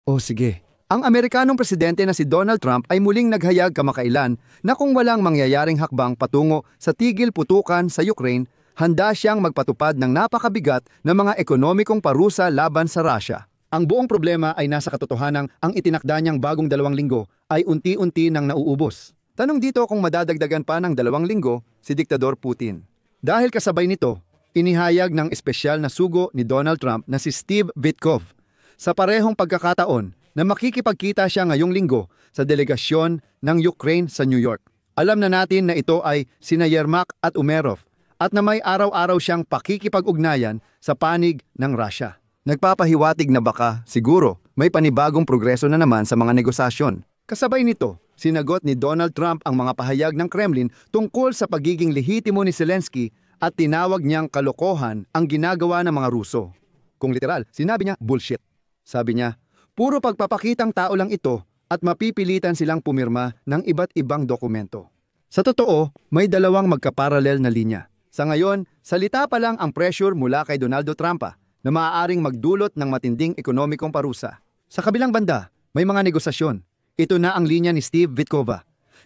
O sige. Ang Amerikanong presidente na si Donald Trump ay muling naghayag kamakailan na kung walang mangyayaring hakbang patungo sa tigil putukan sa Ukraine, handa siyang magpatupad ng napakabigat na mga ekonomikong parusa laban sa Russia. Ang buong problema ay nasa katotohanang ang itinakda niyang bagong 2 linggo ay unti-unti nang nauubos. Tanong dito kung madadagdagan pa ng 2 linggo si Diktador Putin. Dahil kasabay nito, inihayag ng espesyal na sugo ni Donald Trump na si Steve Witkoff sa parehong pagkakataon na makikipagkita siya ngayong linggo sa delegasyon ng Ukraine sa New York. Alam na natin na ito ay sina Yermak at Umerov at na may araw-araw siyang pakikipag-ugnayan sa panig ng Russia. Nagpapahiwatig na baka, siguro, may panibagong progreso na naman sa mga negosasyon. Kasabay nito, sinagot ni Donald Trump ang mga pahayag ng Kremlin tungkol sa pagiging lehitimo ni Zelensky at tinawag niyang kalokohan ang ginagawa ng mga Ruso. Kung literal, sinabi niya, bullshit. Sabi niya, puro pagpapakitang tao lang ito at mapipilitan silang pumirma ng iba't ibang dokumento. Sa totoo, may 2 magkaparalel na linya. Sa ngayon, salita pa lang ang pressure mula kay Donaldo Trump na maaaring magdulot ng matinding ekonomikong parusa. Sa kabilang banda, may mga negosasyon. Ito na ang linya ni Steve Witkoff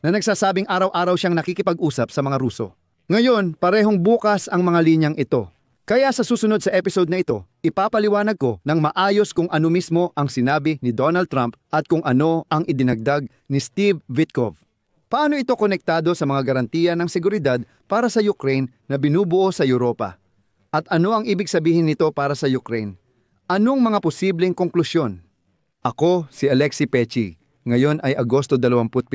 na nagsasabing araw-araw siyang nakikipag-usap sa mga Ruso. Ngayon, parehong bukas ang mga linyang ito. Kaya sa susunod sa episode na ito, ipapaliwanag ko ng maayos kung ano mismo ang sinabi ni Donald Trump at kung ano ang idinagdag ni Steve Witkoff. Paano ito konektado sa mga garantiya ng seguridad para sa Ukraine na binubuo sa Europa? At ano ang ibig sabihin nito para sa Ukraine? Anong mga posibleng konklusyon? Ako si Alexi Pechi. Ngayon ay Agosto 27.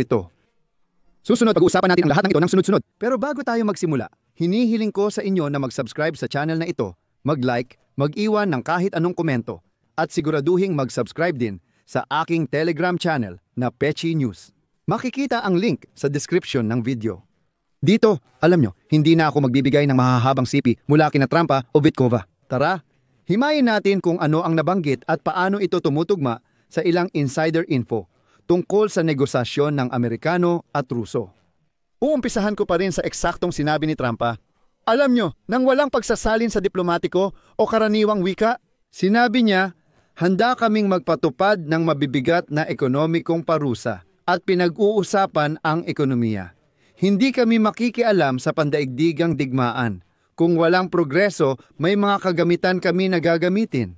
Susunod, pag-uusapan natin ang lahat ng ito ng sunod-sunod. Pero bago tayo magsimula, hinihiling ko sa inyo na mag-subscribe sa channel na ito, mag-like, mag-iwan ng kahit anong komento, at siguraduhing mag-subscribe din sa aking Telegram channel na Pechi News. Makikita ang link sa description ng video. Dito, alam nyo, hindi na ako magbibigay ng mahahabang sipi mula kina Trump o Witkoff. Tara, himayin natin kung ano ang nabanggit at paano ito tumutugma sa ilang insider info tungkol sa negosasyon ng Amerikano at Ruso. Uumpisahan ko pa rin sa eksaktong sinabi ni Trump. Alam nyo, nang walang pagsasalin sa diplomatiko o karaniwang wika, sinabi niya, handa kaming magpatupad ng mabibigat na ekonomikong parusa at pinag-uusapan ang ekonomiya. Hindi kami makikialam sa pandaigdigang digmaan. Kung walang progreso, may mga kagamitan kami na gagamitin.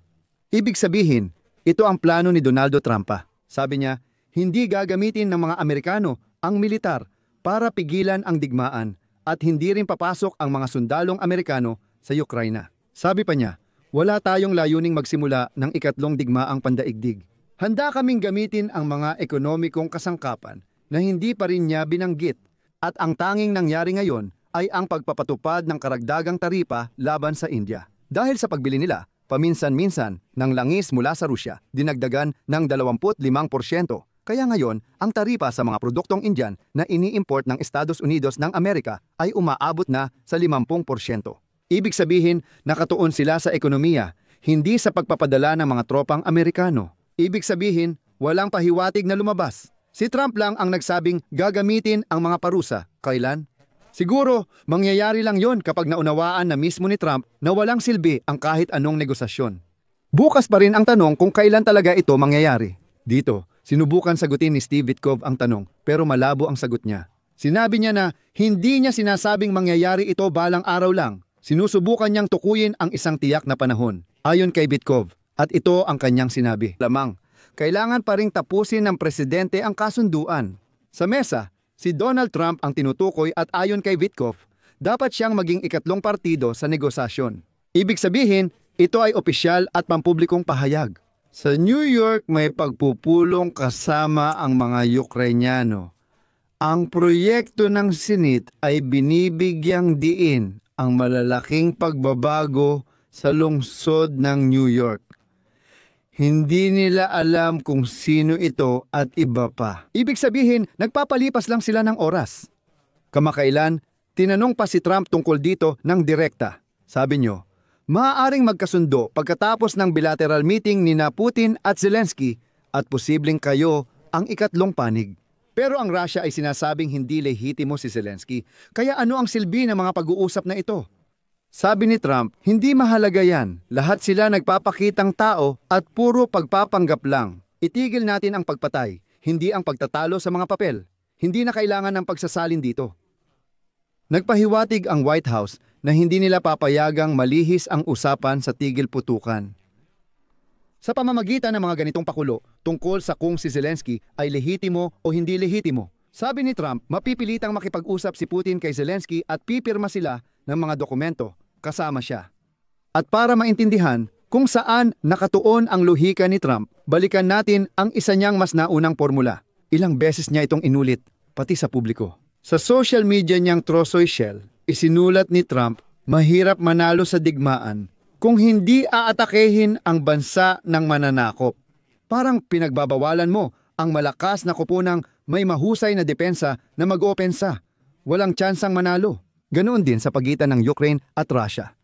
Ibig sabihin, ito ang plano ni Donaldo Trump. Sabi niya, hindi gagamitin ng mga Amerikano ang militar para pigilan ang digmaan at hindi rin papasok ang mga sundalong Amerikano sa Ukraina. Sabi pa niya, wala tayong layuning magsimula ng ikatlong digmaang pandaigdig. Handa kaming gamitin ang mga ekonomikong kasangkapan na hindi pa rin niya binanggit at ang tanging nangyari ngayon ay ang pagpapatupad ng karagdagang taripa laban sa India. Dahil sa pagbili nila, paminsan-minsan ng langis mula sa Rusya, dinagdagan ng 25%. Kaya ngayon, ang taripa sa mga produktong Indian na ini-import ng Estados Unidos ng Amerika ay umaabot na sa 50%. Ibig sabihin, nakatuon sila sa ekonomiya, hindi sa pagpapadala ng mga tropang Amerikano. Ibig sabihin, walang pahiwatig na lumabas. Si Trump lang ang nagsabing gagamitin ang mga parusa. Kailan? Siguro, mangyayari lang yon kapag naunawaan na mismo ni Trump na walang silbi ang kahit anong negosasyon. Bukas pa rin ang tanong kung kailan talaga ito mangyayari. Dito, sinubukan sagutin ni Steve Witkoff ang tanong pero malabo ang sagot niya. Sinabi niya na hindi niya sinasabing mangyayari ito balang araw lang. Sinusubukan niyang tukuyin ang isang tiyak na panahon. Ayon kay Witkoff, at ito ang kanyang sinabi. Lamang, kailangan pa ring tapusin ng presidente ang kasunduan. Sa mesa, si Donald Trump ang tinutukoy at ayon kay Witkoff, dapat siyang maging ikatlong partido sa negosasyon. Ibig sabihin, ito ay opisyal at pampublikong pahayag. Sa New York may pagpupulong kasama ang mga Ukrainyano. Ang proyekto ng Senate ay binibigyang diin ang malalaking pagbabago sa lungsod ng New York. Hindi nila alam kung sino ito at iba pa. Ibig sabihin, nagpapalipas lang sila ng oras. Kamakailan, tinanong pa si Trump tungkol dito ng direkta. Sabi niyo, maaaring magkasundo pagkatapos ng bilateral meeting ni Putin at Zelensky at posibleng kayo ang ikatlong panig. Pero ang Russia ay sinasabing hindi lehitimo si Zelensky, kaya ano ang silbi ng mga pag-uusap na ito? Sabi ni Trump, hindi mahalaga yan. Lahat sila nagpapakitang tao at puro pagpapanggap lang. Itigil natin ang pagpatay, hindi ang pagtatalo sa mga papel. Hindi na kailangan ng pagsasalin dito. Nagpahiwatig ang White House na hindi nila papayagang malihis ang usapan sa tigil putukan. Sa pamamagitan ng mga ganitong pakulo tungkol sa kung si Zelensky ay lehitimo o hindi lehitimo, sabi ni Trump, mapipilitang makipag-usap si Putin kay Zelensky at pipirma sila ng mga dokumento kasama siya. At para maintindihan kung saan nakatuon ang lohika ni Trump, balikan natin ang isa niyang mas naunang formula. Ilang beses niya itong inulit, pati sa publiko. Sa social media niyang Trosoy Shell, isinulat ni Trump, mahirap manalo sa digmaan kung hindi aatakehin ang bansa ng mananakop. Parang pinagbabawalan mo ang malakas na kupunang may mahusay na depensa na mag-opensa. Walang tsansang manalo. Ganoon din sa pagitan ng Ukraine at Russia.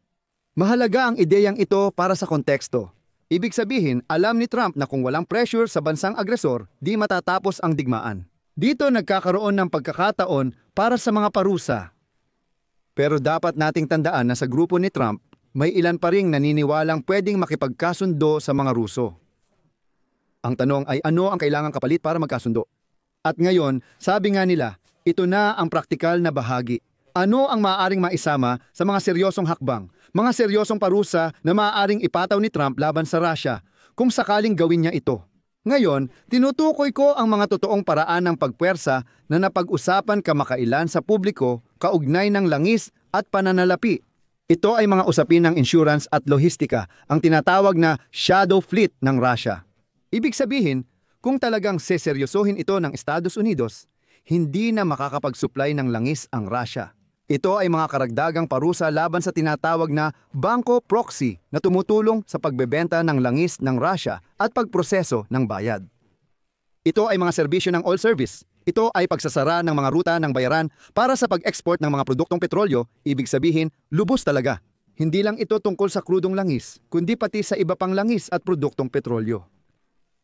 Mahalaga ang ideyang ito para sa konteksto. Ibig sabihin, alam ni Trump na kung walang pressure sa bansang agresor, di matatapos ang digmaan. Dito nagkakaroon ng pagkakataon para sa mga parusa. Pero dapat nating tandaan na sa grupo ni Trump, may ilan pa ring naniniwalang pwedeng makipagkasundo sa mga Ruso. Ang tanong ay ano ang kailangang kapalit para magkasundo? At ngayon, sabi nga nila, ito na ang praktikal na bahagi. Ano ang maaaring maisama sa mga seryosong hakbang, mga seryosong parusa na maaaring ipataw ni Trump laban sa Russia kung sakaling gawin niya ito? Ngayon, tinutukoy ko ang mga totoong paraan ng pagpuwersa na napag-usapan kamakailan sa publiko kaugnay ng langis at pananalapi. Ito ay mga usapin ng insurance at lohistika, ang tinatawag na shadow fleet ng Russia. Ibig sabihin, kung talagang seseryosohin ito ng Estados Unidos, hindi na makakapag-supply ng langis ang Russia. Ito ay mga karagdagang parusa laban sa tinatawag na Banco Proxy na tumutulong sa pagbebenta ng langis ng Russia at pagproseso ng bayad. Ito ay mga serbisyo ng oil service. Ito ay pagsasara ng mga ruta ng bayaran para sa pag-export ng mga produktong petrolyo, ibig sabihin, lubos talaga. Hindi lang ito tungkol sa krudong langis, kundi pati sa iba pang langis at produktong petrolyo.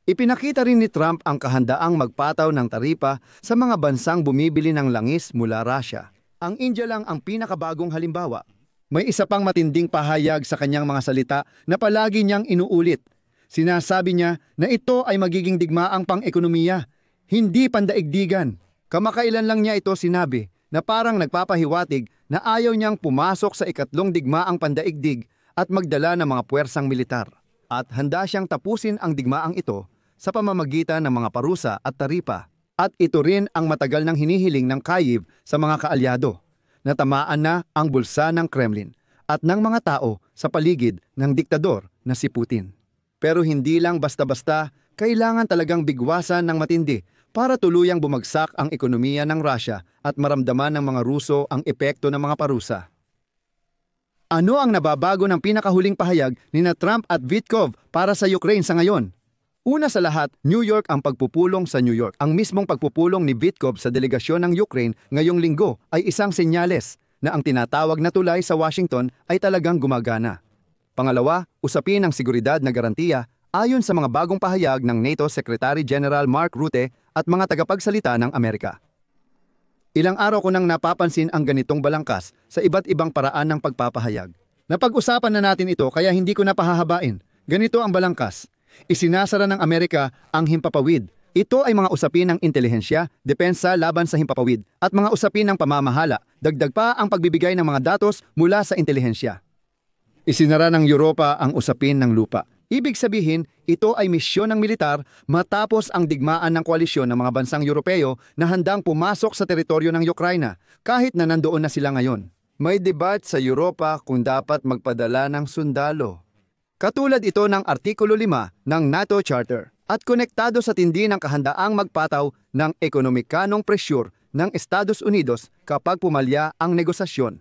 Ipinakita rin ni Trump ang kahandaang magpataw ng taripa sa mga bansang bumibili ng langis mula Russia. Ang India lang ang pinakabagong halimbawa. May isa pang matinding pahayag sa kanyang mga salita na palagi niyang inuulit. Sinasabi niya na ito ay magiging digmaang pang-ekonomiya, hindi pandaigdigan. Kamakailan lang niya ito sinabi na parang nagpapahiwatig na ayaw niyang pumasok sa ikatlong digmaang pandaigdig at magdala ng mga puwersang militar. At handa siyang tapusin ang digmaang ito sa pamamagitan ng mga parusa at taripa. At ito rin ang matagal nang hinihiling ng Kyiv sa mga kaalyado, na tamaan na ang bulsa ng Kremlin at ng mga tao sa paligid ng diktador na si Putin. Pero hindi lang basta-basta, kailangan talagang bigwasan ng matindi para tuluyang bumagsak ang ekonomiya ng Russia at maramdaman ng mga Ruso ang epekto ng mga parusa. Ano ang nababago ng pinakahuling pahayag ni na Trump at Witkoff para sa Ukraine sa ngayon? Una sa lahat, New York ang pagpupulong sa New York. Ang mismong pagpupulong ni Witkoff sa delegasyon ng Ukraine ngayong linggo ay isang senyales na ang tinatawag na tulay sa Washington ay talagang gumagana. Pangalawa, usapin ang seguridad na garantiya ayon sa mga bagong pahayag ng NATO Secretary General Mark Rutte at mga tagapagsalita ng Amerika. Ilang araw ko nang napapansin ang ganitong balangkas sa iba't ibang paraan ng pagpapahayag. Napag-usapan na natin ito kaya hindi ko na pahahabain. Ganito ang balangkas. Isinasara ng Amerika ang himpapawid. Ito ay mga usapin ng intelihensya, depensa laban sa himpapawid, at mga usapin ng pamamahala, dagdag pa ang pagbibigay ng mga datos mula sa intelihensya. Isinara ng Europa ang usapin ng lupa. Ibig sabihin, ito ay misyon ng militar matapos ang digmaan ng koalisyon ng mga bansang Europeo na handang pumasok sa teritoryo ng Ukraina, kahit na nandoon na sila ngayon. May debat sa Europa kung dapat magpadala ng sundalo. Katulad ito ng Artikulo 5 ng NATO Charter at konektado sa tindi ng kahandaang magpataw ng ekonomikanong presyur ng Estados Unidos kapag pumalya ang negosasyon.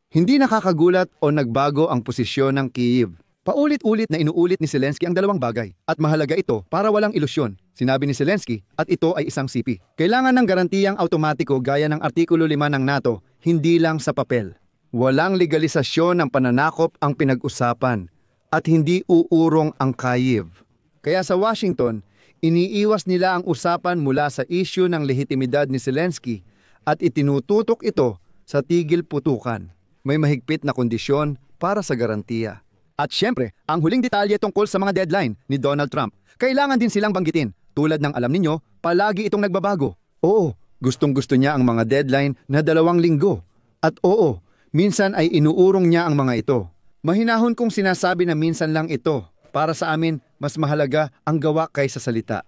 Hindi nakakagulat o nagbago ang posisyon ng Kyiv. Paulit-ulit na inuulit ni Zelensky ang dalawang bagay at mahalaga ito para walang ilusyon. Sinabi ni Zelensky at ito ay isang sipi. Kailangan ng garantiyang automatiko gaya ng Artikulo 5 ng NATO, hindi lang sa papel. Walang legalisasyon ng pananakop ang pinag-usapan. At hindi uurong ang Kyiv. Kaya sa Washington, iniiwas nila ang usapan mula sa isyu ng lehitimidad ni Zelensky at itinututok ito sa tigil putukan. May mahigpit na kondisyon para sa garantiya. At syempre, ang huling detalye tungkol sa mga deadline ni Donald Trump. Kailangan din silang banggitin. Tulad ng alam ninyo, palagi itong nagbabago. Oo, gustong-gusto niya ang mga deadline na 2 linggo. At oo, minsan ay inuurong niya ang mga ito. Mahinahon kong sinasabi na minsan lang ito. Para sa amin, mas mahalaga ang gawa kaysa salita.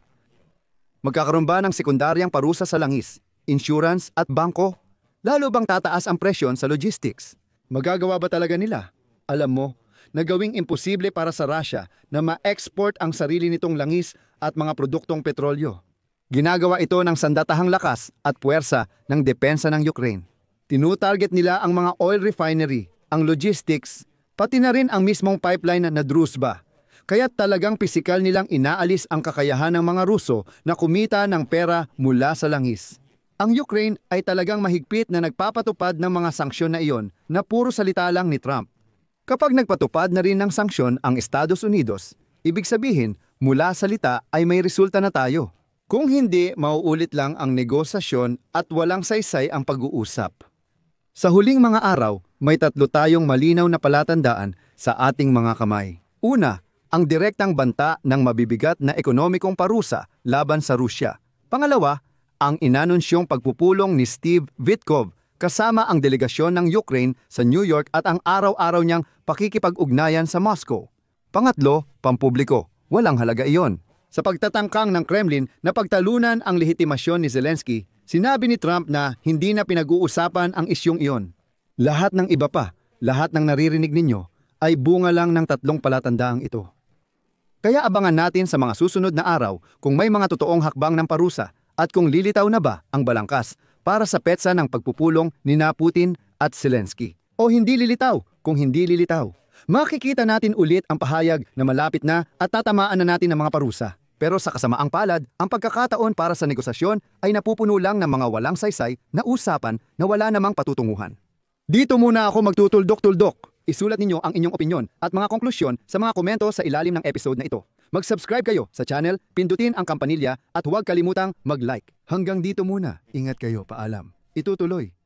Magkakaroon ba ng sekundaryang parusa sa langis, insurance at bangko? Lalo bang tataas ang presyon sa logistics? Magagawa ba talaga nila? Alam mo, nagawing imposible para sa Russia na ma-export ang sarili nitong langis at mga produktong petrolyo. Ginagawa ito ng sandatahang lakas at puwersa ng depensa ng Ukraine. Tinutarget nila ang mga oil refinery, ang logistics, pati na rin ang mismong pipeline na Druzhba. Kaya talagang pisikal nilang inaalis ang kakayahan ng mga Ruso na kumita ng pera mula sa langis. Ang Ukraine ay talagang mahigpit na nagpapatupad ng mga sanksyon na iyon na puro salita lang ni Trump. Kapag nagpatupad na rin ng sanksyon ang Estados Unidos, ibig sabihin mula salita ay may resulta na tayo. Kung hindi, mauulit lang ang negosasyon at walang saysay ang pag-uusap. Sa huling mga araw, may 3 tayong malinaw na palatandaan sa ating mga kamay. Una, ang direktang banta ng mabibigat na ekonomikong parusa laban sa Rusya. Pangalawa, ang inanunsyong pagpupulong ni Steve Witkoff kasama ang delegasyon ng Ukraine sa New York at ang araw-araw niyang pakikipag-ugnayan sa Moscow. Pangatlo, pampubliko. Walang halaga iyon. Sa pagtatangkang ng Kremlin na pagtalunan ang lehitimasyon ni Zelensky, sinabi ni Trump na hindi na pinag-uusapan ang isyong iyon. Lahat ng iba pa, lahat ng naririnig ninyo, ay bunga lang ng 3 palatandaang ito. Kaya abangan natin sa mga susunod na araw kung may mga totoong hakbang ng parusa at kung lilitaw na ba ang balangkas para sa petsa ng pagpupulong ni Putin at Zelensky. O hindi lilitaw kung hindi lilitaw. Makikita natin ulit ang pahayag na malapit na at tatamaan na natin ng mga parusa. Pero sa kasamaang palad, ang pagkakataon para sa negosasyon ay napupuno lang ng mga walang saysay na usapan na wala namang patutunguhan. Dito muna ako magtutuldok-tuldok. Isulat ninyo ang inyong opinyon at mga konklusyon sa mga komento sa ilalim ng episode na ito. Mag-subscribe kayo sa channel, pindutin ang kampanilya at huwag kalimutang mag-like. Hanggang dito muna. Ingat kayo, paalam. Itutuloy.